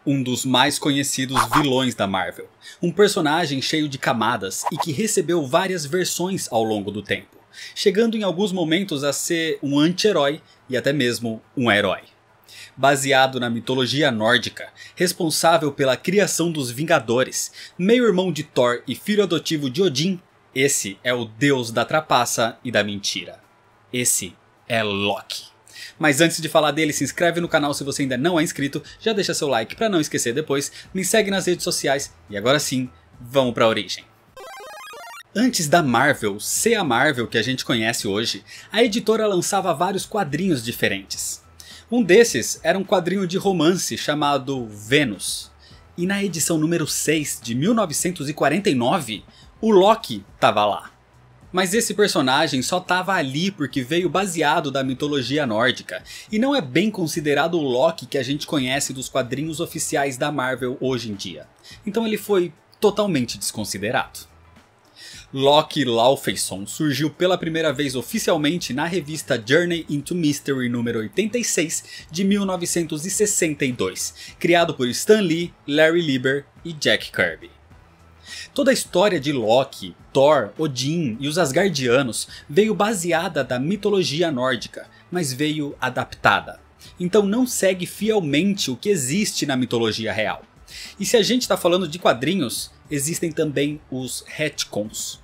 um dos mais conhecidos vilões da Marvel. Um personagem cheio de camadas e que recebeu várias versões ao longo do tempo, chegando em alguns momentos a ser um anti-herói e até mesmo um herói. Baseado na mitologia nórdica, responsável pela criação dos Vingadores, meio-irmão de Thor e filho adotivo de Odin, esse é o deus da trapaça e da mentira. Esse é Loki. Mas antes de falar dele, se inscreve no canal se você ainda não é inscrito, já deixa seu like para não esquecer depois, me segue nas redes sociais e agora sim, vamos para a origem. Antes da Marvel ser a Marvel que a gente conhece hoje, a editora lançava vários quadrinhos diferentes. Um desses era um quadrinho de romance chamado Vênus. E na edição número 6 de 1949, o Loki estava lá. Mas esse personagem só estava ali porque veio baseado da mitologia nórdica, e não é bem considerado o Loki que a gente conhece dos quadrinhos oficiais da Marvel hoje em dia. Então ele foi totalmente desconsiderado. Loki Laufeyson surgiu pela primeira vez oficialmente na revista Journey into Mystery número 86 de 1962, criado por Stan Lee, Larry Lieber e Jack Kirby. Toda a história de Loki, Thor, Odin e os Asgardianos veio baseada da mitologia nórdica, mas veio adaptada. Então não segue fielmente o que existe na mitologia real. E se a gente está falando de quadrinhos, existem também os retcons.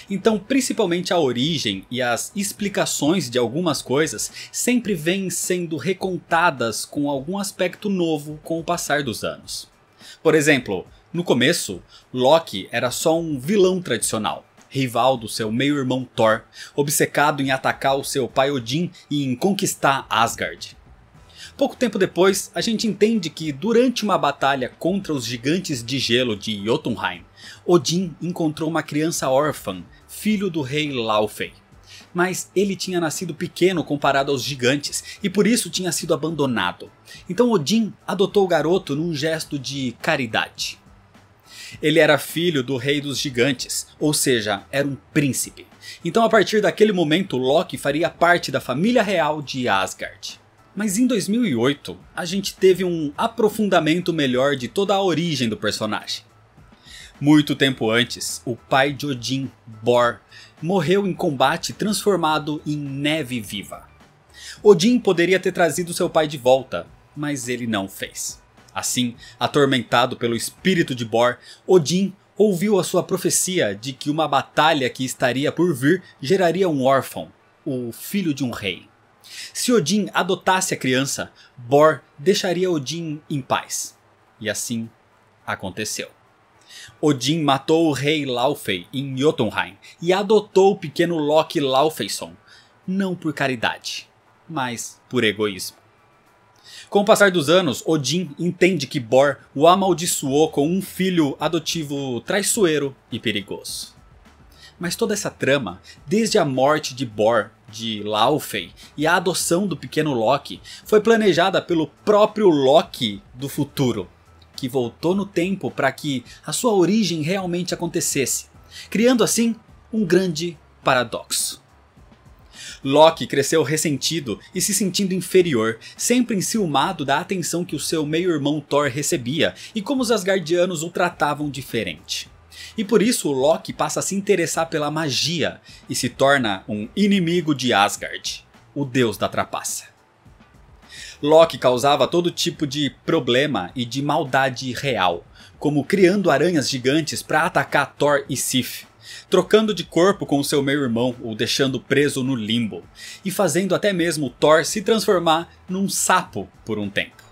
Então principalmente a origem e as explicações de algumas coisas sempre vêm sendo recontadas com algum aspecto novo com o passar dos anos. Por exemplo, no começo, Loki era só um vilão tradicional, rival do seu meio-irmão Thor, obcecado em atacar o seu pai Odin e em conquistar Asgard. Pouco tempo depois, a gente entende que durante uma batalha contra os gigantes de gelo de Jotunheim, Odin encontrou uma criança órfã, filho do rei Laufey. Mas ele tinha nascido pequeno comparado aos gigantes e por isso tinha sido abandonado. Então Odin adotou o garoto num gesto de caridade. Ele era filho do rei dos gigantes, ou seja, era um príncipe. Então a partir daquele momento Loki faria parte da família real de Asgard. Mas em 2008 a gente teve um aprofundamento melhor de toda a origem do personagem. Muito tempo antes, o pai de Odin, Bor, morreu em combate transformado em neve viva. Odin poderia ter trazido seu pai de volta, mas ele não fez. Assim, atormentado pelo espírito de Bor, Odin ouviu a sua profecia de que uma batalha que estaria por vir geraria um órfão, o filho de um rei. Se Odin adotasse a criança, Bor deixaria Odin em paz. E assim aconteceu. Odin matou o rei Laufey em Jotunheim e adotou o pequeno Loki Laufeyson, não por caridade, mas por egoísmo. Com o passar dos anos, Odin entende que Bor o amaldiçoou com um filho adotivo traiçoeiro e perigoso. Mas toda essa trama, desde a morte de Bor, de Laufey e a adoção do pequeno Loki, foi planejada pelo próprio Loki do futuro, que voltou no tempo para que a sua origem realmente acontecesse, criando assim um grande paradoxo. Loki cresceu ressentido e se sentindo inferior, sempre enciumado da atenção que o seu meio-irmão Thor recebia e como os Asgardianos o tratavam diferente. E por isso Loki passa a se interessar pela magia e se torna um inimigo de Asgard, o deus da trapaça. Loki causava todo tipo de problema e de maldade real, como criando aranhas gigantes para atacar Thor e Sif, trocando de corpo com seu meio-irmão ou deixando preso no limbo, e fazendo até mesmo Thor se transformar num sapo por um tempo.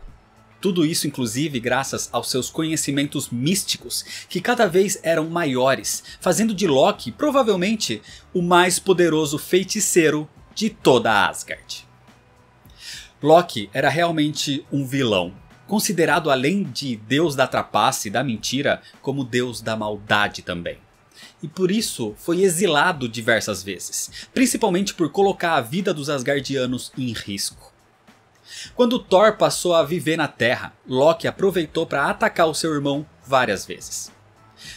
Tudo isso inclusive graças aos seus conhecimentos místicos, que cada vez eram maiores, fazendo de Loki provavelmente o mais poderoso feiticeiro de toda Asgard. Loki era realmente um vilão, considerado além de deus da trapaça e da mentira, como deus da maldade também. E por isso foi exilado diversas vezes, principalmente por colocar a vida dos Asgardianos em risco. Quando Thor passou a viver na Terra, Loki aproveitou para atacar o seu irmão várias vezes.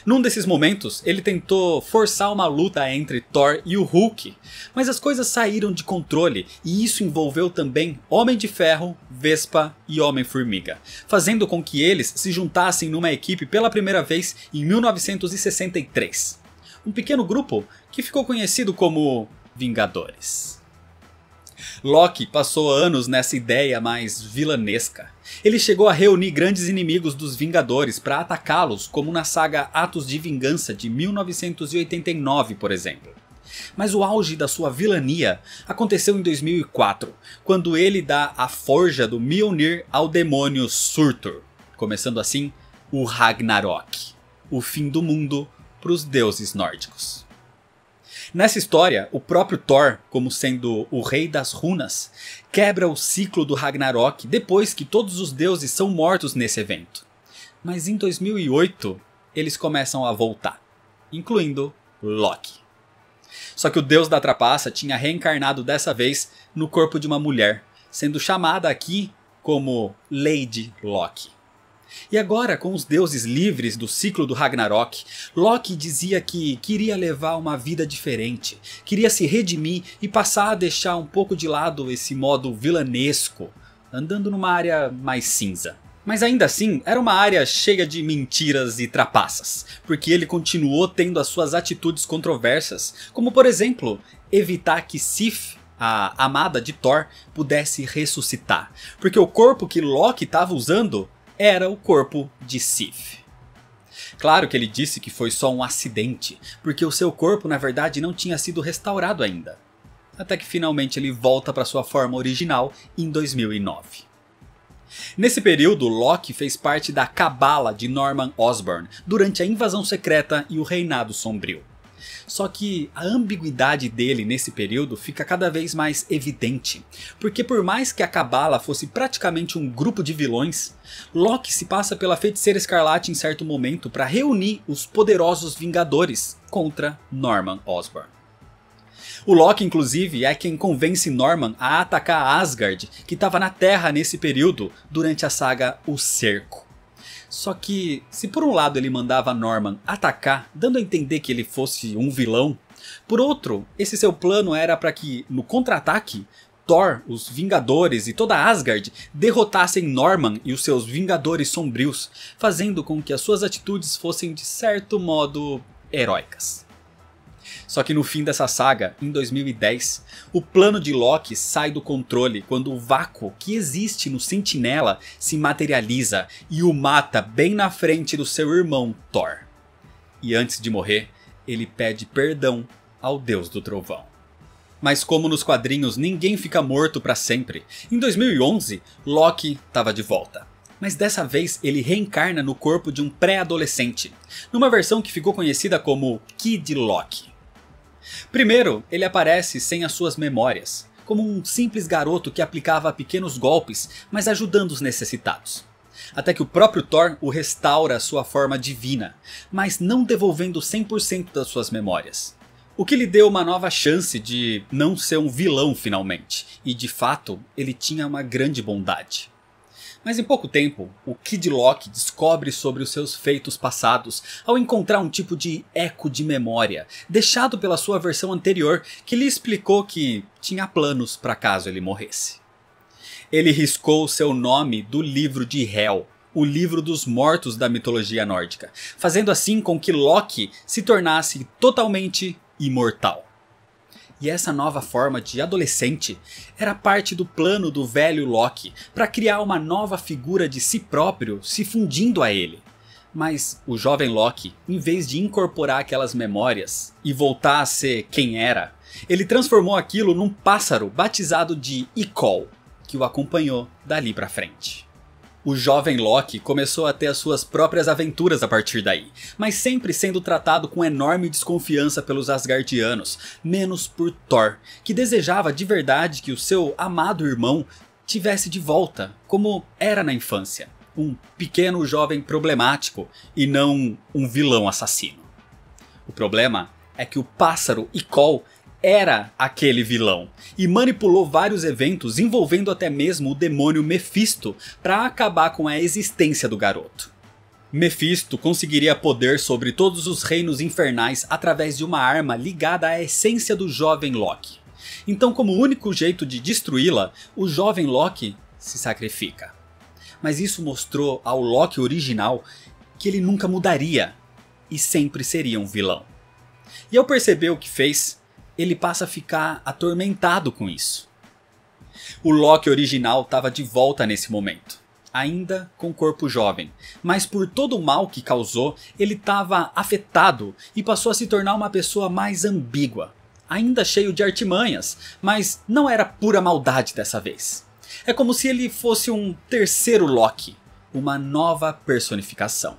Num desses momentos, ele tentou forçar uma luta entre Thor e o Hulk, mas as coisas saíram de controle e isso envolveu também Homem de Ferro, Vespa e Homem-Formiga, fazendo com que eles se juntassem numa equipe pela primeira vez em 1963. Um pequeno grupo que ficou conhecido como Vingadores. Loki passou anos nessa ideia mais vilanesca. Ele chegou a reunir grandes inimigos dos Vingadores para atacá-los, como na saga Atos de Vingança de 1989, por exemplo. Mas o auge da sua vilania aconteceu em 2004, quando ele dá a forja do Mjolnir ao demônio Surtur, começando assim o Ragnarok, o fim do mundo para os deuses nórdicos. Nessa história, o próprio Thor, como sendo o rei das runas, quebra o ciclo do Ragnarok depois que todos os deuses são mortos nesse evento. Mas em 2008, eles começam a voltar, incluindo Loki. Só que o deus da trapaça tinha reencarnado dessa vez no corpo de uma mulher, sendo chamada aqui como Lady Loki. E agora, com os deuses livres do ciclo do Ragnarok, Loki dizia que queria levar uma vida diferente, queria se redimir e passar a deixar um pouco de lado esse modo vilanesco, andando numa área mais cinza. Mas ainda assim, era uma área cheia de mentiras e trapaças, porque ele continuou tendo as suas atitudes controversas, como por exemplo, evitar que Sif, a amada de Thor, pudesse ressuscitar, porque o corpo que Loki estava usando era o corpo de Sif. Claro que ele disse que foi só um acidente, porque o seu corpo na verdade não tinha sido restaurado ainda. Até que finalmente ele volta para sua forma original em 2009. Nesse período, Loki fez parte da Cabala de Norman Osborn durante a Invasão Secreta e o Reinado Sombrio. Só que a ambiguidade dele nesse período fica cada vez mais evidente, porque por mais que a Cabala fosse praticamente um grupo de vilões, Loki se passa pela Feiticeira Escarlate em certo momento para reunir os poderosos Vingadores contra Norman Osborn. O Loki inclusive é quem convence Norman a atacar Asgard, que estava na Terra nesse período durante a saga O Cerco. Só que, se por um lado ele mandava Norman atacar, dando a entender que ele fosse um vilão, por outro, esse seu plano era para que, no contra-ataque, Thor, os Vingadores e toda Asgard derrotassem Norman e os seus Vingadores Sombrios, fazendo com que as suas atitudes fossem de certo modo heróicas. Só que no fim dessa saga, em 2010, o plano de Loki sai do controle quando o vácuo que existe no Sentinela se materializa e o mata bem na frente do seu irmão Thor. E antes de morrer, ele pede perdão ao Deus do Trovão. Mas como nos quadrinhos ninguém fica morto para sempre, em 2011 Loki estava de volta. Mas dessa vez ele reencarna no corpo de um pré-adolescente, numa versão que ficou conhecida como Kid Loki. Primeiro, ele aparece sem as suas memórias, como um simples garoto que aplicava pequenos golpes, mas ajudando os necessitados. Até que o próprio Thor o restaura à sua forma divina, mas não devolvendo 100% das suas memórias. O que lhe deu uma nova chance de não ser um vilão finalmente, e de fato ele tinha uma grande bondade. Mas em pouco tempo, o Kid Loki descobre sobre os seus feitos passados ao encontrar um tipo de eco de memória, deixado pela sua versão anterior, que lhe explicou que tinha planos para caso ele morresse. Ele riscou seu nome do livro de Hel, o livro dos mortos da mitologia nórdica, fazendo assim com que Loki se tornasse totalmente imortal. E essa nova forma de adolescente era parte do plano do velho Loki para criar uma nova figura de si próprio se fundindo a ele. Mas o jovem Loki, em vez de incorporar aquelas memórias e voltar a ser quem era, ele transformou aquilo num pássaro batizado de Icol, que o acompanhou dali para frente. O jovem Loki começou a ter as suas próprias aventuras a partir daí, mas sempre sendo tratado com enorme desconfiança pelos Asgardianos, menos por Thor, que desejava de verdade que o seu amado irmão tivesse de volta, como era na infância, um pequeno jovem problemático e não um vilão assassino. O problema é que o pássaro Icol era aquele vilão e manipulou vários eventos envolvendo até mesmo o demônio Mephisto para acabar com a existência do garoto. Mephisto conseguiria poder sobre todos os reinos infernais através de uma arma ligada à essência do jovem Loki. Então, como único jeito de destruí-la, o jovem Loki se sacrifica. Mas isso mostrou ao Loki original que ele nunca mudaria e sempre seria um vilão. E ao perceber o que fez, ele passa a ficar atormentado com isso. O Loki original estava de volta nesse momento, ainda com corpo jovem, mas por todo o mal que causou, ele estava afetado e passou a se tornar uma pessoa mais ambígua, ainda cheio de artimanhas, mas não era pura maldade dessa vez. É como se ele fosse um terceiro Loki, uma nova personificação.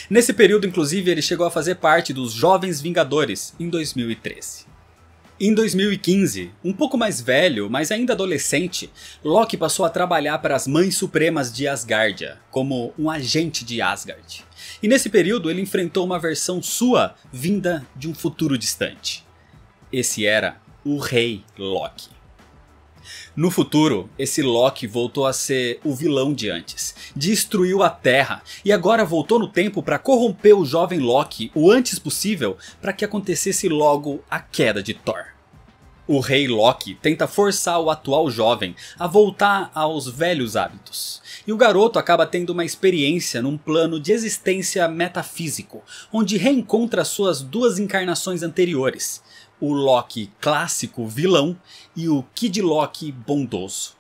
Nesse período, inclusive, ele chegou a fazer parte dos Jovens Vingadores em 2013. Em 2015, um pouco mais velho, mas ainda adolescente, Loki passou a trabalhar para as Mães Supremas de Asgardia, como um agente de Asgard. E nesse período ele enfrentou uma versão sua vinda de um futuro distante. Esse era o Rei Loki. No futuro, esse Loki voltou a ser o vilão de antes, destruiu a Terra e agora voltou no tempo para corromper o jovem Loki o antes possível para que acontecesse logo a queda de Thor. O Rei Loki tenta forçar o atual jovem a voltar aos velhos hábitos, e o garoto acaba tendo uma experiência num plano de existência metafísico, onde reencontra suas duas encarnações anteriores, o Loki clássico vilão e o Kid Loki bondoso.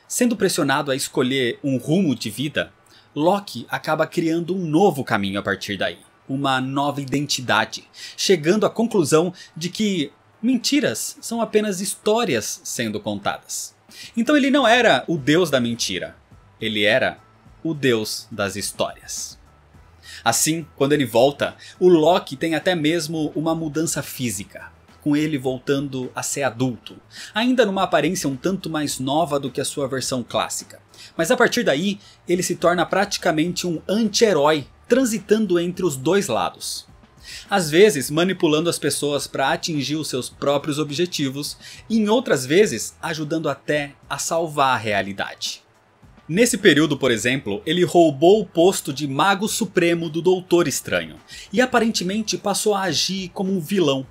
Sendo pressionado a escolher um rumo de vida, Loki acaba criando um novo caminho a partir daí, uma nova identidade, chegando à conclusão de que mentiras são apenas histórias sendo contadas. Então ele não era o deus da mentira, ele era o deus das histórias. Assim, quando ele volta, o Loki tem até mesmo uma mudança física, com ele voltando a ser adulto, ainda numa aparência um tanto mais nova do que a sua versão clássica. Mas a partir daí, ele se torna praticamente um anti-herói, transitando entre os dois lados. Às vezes manipulando as pessoas para atingir os seus próprios objetivos, e em outras vezes ajudando até a salvar a realidade. Nesse período, por exemplo, ele roubou o posto de Mago Supremo do Doutor Estranho, e aparentemente passou a agir como um vilão.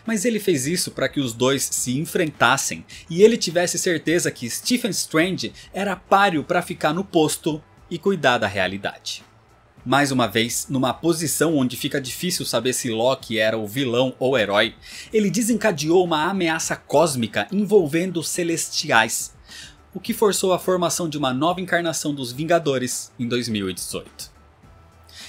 Mas ele fez isso para que os dois se enfrentassem, e ele tivesse certeza que Stephen Strange era páreo para ficar no posto e cuidar da realidade. Mais uma vez, numa posição onde fica difícil saber se Loki era o vilão ou herói, ele desencadeou uma ameaça cósmica envolvendo os Celestiais, o que forçou a formação de uma nova encarnação dos Vingadores em 2018.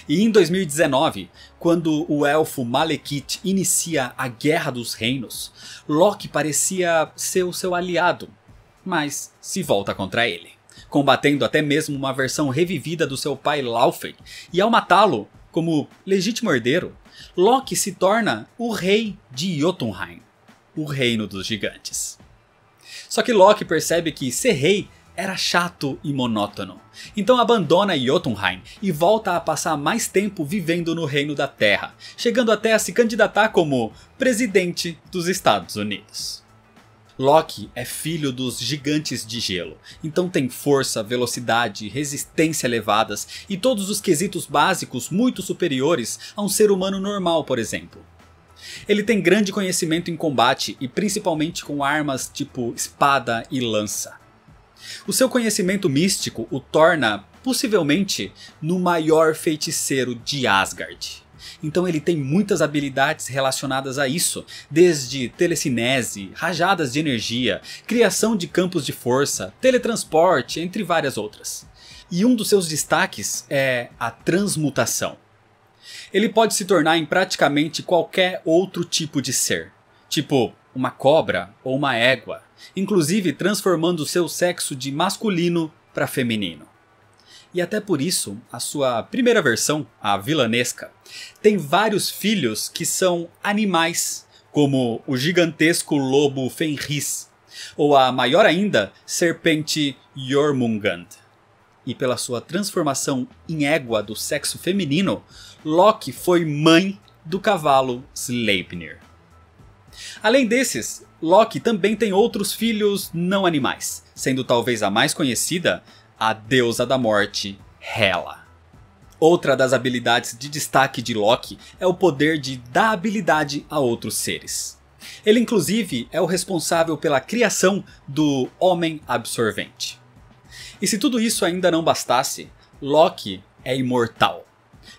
E em 2019, quando o elfo Malekith inicia a Guerra dos Reinos, Loki parecia ser o seu aliado, mas se volta contra ele, combatendo até mesmo uma versão revivida do seu pai Laufey, e ao matá-lo como legítimo herdeiro, Loki se torna o rei de Jotunheim, o reino dos gigantes. Só que Loki percebe que ser rei era chato e monótono, então abandona Jotunheim e volta a passar mais tempo vivendo no Reino da Terra, chegando até a se candidatar como presidente dos Estados Unidos. Loki é filho dos gigantes de gelo, então tem força, velocidade, resistência elevadas e todos os quesitos básicos muito superiores a um ser humano normal, por exemplo. Ele tem grande conhecimento em combate e principalmente com armas tipo espada e lança. O seu conhecimento místico o torna, possivelmente, no maior feiticeiro de Asgard. Então ele tem muitas habilidades relacionadas a isso, desde telecinese, rajadas de energia, criação de campos de força, teletransporte, entre várias outras. E um dos seus destaques é a transmutação. Ele pode se tornar em praticamente qualquer outro tipo de ser, tipo uma cobra ou uma égua, inclusive transformando seu sexo de masculino para feminino. E até por isso, a sua primeira versão, a vilanesca, tem vários filhos que são animais, como o gigantesco lobo Fenris, ou a maior ainda, serpente Jormungand. E pela sua transformação em égua do sexo feminino, Loki foi mãe do cavalo Sleipnir. Além desses, Loki também tem outros filhos não animais, sendo talvez a mais conhecida a deusa da morte, Hela. Outra das habilidades de destaque de Loki é o poder de dar habilidade a outros seres. Ele inclusive é o responsável pela criação do Homem Absorvente. E se tudo isso ainda não bastasse, Loki é imortal.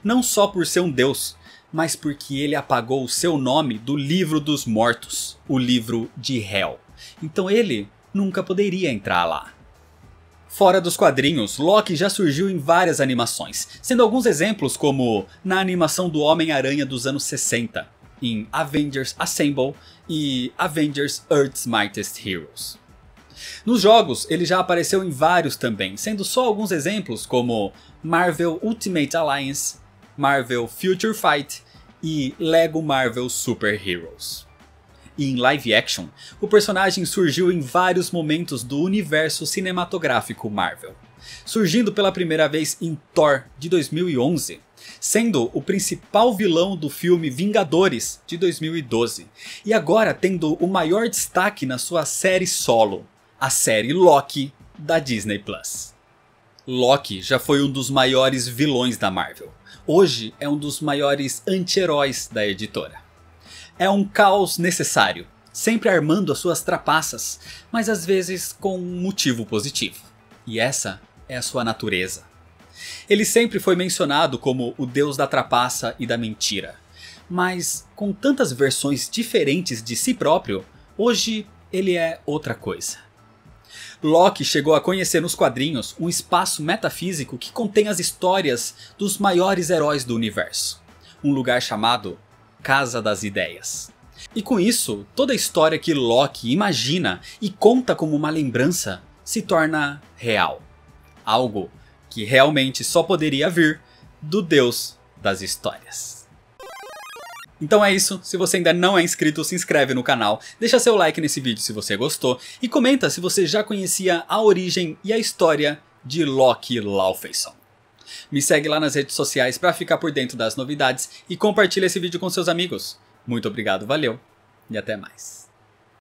Não só por ser um deus, mas porque ele apagou o seu nome do livro dos mortos, o livro de Hel. Então ele nunca poderia entrar lá. Fora dos quadrinhos, Loki já surgiu em várias animações, sendo alguns exemplos como na animação do Homem-Aranha dos anos 60, em Avengers Assemble e Avengers Earth's Mightiest Heroes. Nos jogos, ele já apareceu em vários também, sendo só alguns exemplos como Marvel Ultimate Alliance, Marvel Future Fight e Lego Marvel Super Heroes. E em live action, o personagem surgiu em vários momentos do universo cinematográfico Marvel, surgindo pela primeira vez em Thor de 2011, sendo o principal vilão do filme Vingadores de 2012, e agora tendo o maior destaque na sua série solo, a série Loki da Disney+. Loki já foi um dos maiores vilões da Marvel, hoje é um dos maiores anti-heróis da editora. É um caos necessário, sempre armando as suas trapaças, mas às vezes com um motivo positivo. E essa é a sua natureza. Ele sempre foi mencionado como o deus da trapaça e da mentira, mas com tantas versões diferentes de si próprio, hoje ele é outra coisa. Loki chegou a conhecer nos quadrinhos um espaço metafísico que contém as histórias dos maiores heróis do universo, um lugar chamado Casa das Ideias. E com isso, toda a história que Loki imagina e conta como uma lembrança se torna real. Algo que realmente só poderia vir do Deus das histórias. Então é isso, se você ainda não é inscrito, se inscreve no canal, deixa seu like nesse vídeo se você gostou e comenta se você já conhecia a origem e a história de Loki Laufeyson. Me segue lá nas redes sociais para ficar por dentro das novidades e compartilha esse vídeo com seus amigos. Muito obrigado, valeu e até mais.